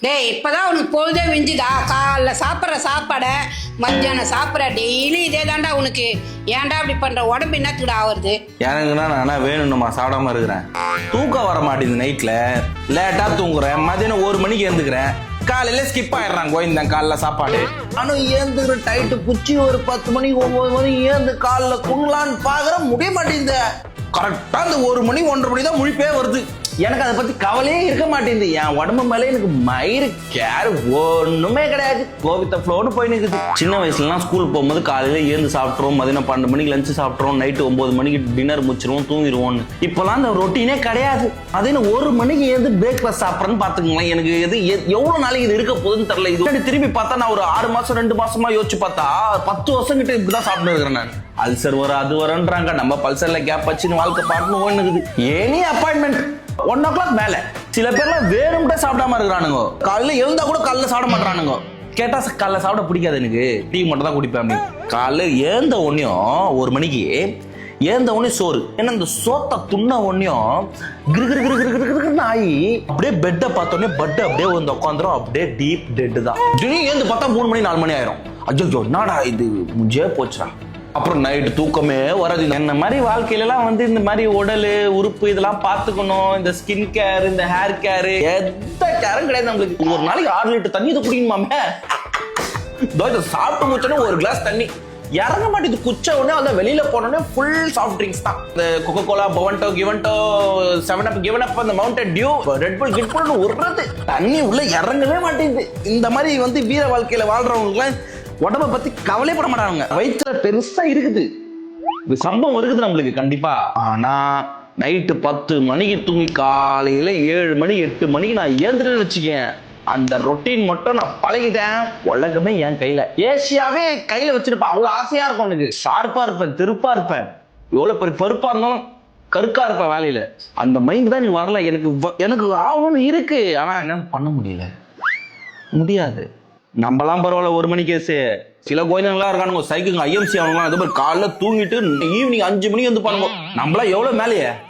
டேய் இப்பதான் உனக்கு பொழுதே விஞ்சுதா? காலைல சாப்பிட்ற சாப்பாடை மத்தியானம் சாப்பிட்ற டெய்லி இதே தாண்டா உனக்கு. ஏன்டா இப்படி பண்ற? உடம்பு என்னத்துக்குடா ஆகுறது? எனக்குன்னா நான் வேணும்னுமா சாப்பிடாம இருக்கிறேன். தூக்கம் வர மாட்டேங்குது. நைட்ல லேட்டா தூங்குறேன், மதியானம் 1 மணிக்கு எழுந்துக்கிறேன், காலையில ஸ்கிப் ஆயிடுறான் கோயிந்த காலைல சாப்பாடு. ஆனா ஏந்துக்கிற டைட்டு குச்சி ஒரு 10 மணி 9 மணி ஏந்து காலைல தூங்கலான்னு பாக்குற முடிய மாட்டேங்குது. கரெக்டா அந்த 1 மணி 1:30 மணி தான் முழிப்பே வருது. எனக்கு அதை பத்தி கவலையே இருக்க மாட்டேங்குது. என் உடம்பு மேலே எனக்கு மயிறு கேர் ஒண்ணுமே கிடையாது. கோவித்த ஃப்ளோன்னு போய் நிற்குது. சின்ன வயசுலலாம் ஸ்கூல் போகும்போது காலையில ஏந்து சாப்பிட்ருவோம், மதியம் 12 மணிக்கு லஞ்சு சாப்பிட்ருவோம், நைட்டு 9 மணிக்கு டின்னர் முடிச்சிருவோம், தூங்கிடுவோம்னு. இப்போலாம் அந்த ரொட்டீனே கிடையாது. அதே 1 மணிக்கு ஏந்து பிரேக்ஃபாஸ்ட் சாப்பிட்றேன்னு பாத்துக்கோங்களேன். எனக்கு எவ்வளவு நாளைக்கு இது இருக்க போகுதுன்னு தெரியல. இது திரும்பி பார்த்தா நான் ஒரு 6 மாசம் 2 மாசமா யோசிச்சு பார்த்தா 10 வருஷம் கிட்ட இப்படிதான் சாப்பிட்டு இருக்கிறேன் நான். அல்சர் வரும் அது வரும்ன்றாங்க. நம்ம பல்சர்ல கேப் வச்சுன்னு வாழ்க்கை பாட்டுன்னு ஓடுனுக்குது. எனி அப்பாயின்மெண்ட் 1 o'clock மேல. சில பேர்லாம் வேணும்ட்டே சாப்பிடாம இருக்கிறானுங்க. காலையில எழுந்தா கூட காலைல சாப்பிட மாட்டானுங்க. கேட்டா காலைல சாப்பிட பிடிக்காது, எனக்கு டீ மட்டும் தான் குடிப்பேன் அப்படின்னு. காலைல ஏந்த உடனேயும் 1 மணிக்கு ஏந்த உடனே சோறு. ஏன்னா இந்த சோத்தை துண்ண உடனேயும் கிருகிருன்னு ஆகி அப்படியே பெட்டை பார்த்தோன்னே பட்டு அப்படியே வந்து உட்காந்துரும். அப்படியே டீப் டெட் தான். திடீர்னு ஏந்து பார்த்தா 3 மணி 4 மணி ஆயிரும். அஜோ என்னடா இது முஞ்சே போச்சுடா. அப்புறம் நைட்டு தூக்கமே வராது. என்ன மாதிரி வாழ்க்கையிலாம் இந்த மாதிரி உடல் உறுப்பு இதெல்லாம் பார்த்துக்கணும். இந்த ஸ்கின் கேர், இந்த ஹேர் கேர், எந்த கேரும் கிடையாது நம்மளுக்கு. ஒரு நாளைக்கு 6 லிட்டர் தண்ணி இதை குடிக்கணுமாமே. சாப்பிட்டு முடிச்சோன்னே 1 கிளாஸ் தண்ணி இறங்க மாட்டேது. குச்ச உடனே அந்த வெளியில போனோடனே ஃபுல் சாஃப்ட் ட்ரிங்க்ஸ் தான். இந்த கொக்கோ கோலா, பவன்டோ, கிவன்டோ, 7up, கிவன் அப், அந்த மவுண்டன் டியூ, ரெட் புல், கிட் புல்னு உருறது. தண்ணி உள்ள இறங்கவே மாட்டேங்குது. இந்த மாதிரி வீர வாழ்க்கையில வாழ்றவங்களுக்குலாம் உடம்ப பத்தி கவலைப்பட மாட்டாங்க. வயிற்றுல பெருசா இருக்குது, சம்பவம் இருக்குது நம்மளுக்கு கண்டிப்பா. ஆனா நைட்டு 10 மணிக்கு தூங்கி காலையில 7 மணி 8 மணிக்கு நான் ஏந்துட்டேன்னு வச்சுக்கேன். அந்த ரொட்டீன் மட்டும் நான் பழகிட்டேன். உலகமே என் கையில, ஏசியாவே கையில வச்சிருப்பேன். அவ்வளவு ஆசையா இருக்கும் எனக்கு. ஷார்ப்பா இருப்பேன், திருப்பா இருப்பேன், எவ்வளவு பெரிய பருப்பா இருந்தாலும் கருக்கா இருப்பேன் வேலையில. அந்த மைண்ட் தான் நீ வரல. எனக்கு ஆகணும்னு இருக்கு, ஆனா என்ன பண்ண முடியாது. நம்மலாம் பரவாயில்ல 1 மணி கேஸு. சில கோயிலுங்களா இருக்கானுங்க சைக்கிள் IMC அவங்களாம் அது மாதிரி காலைல தூங்கிட்டு ஈவினிங் 5 மணிக்கு வந்து பண்ணுவோம். நம்மளாம் எவ்வளவு மேலேயே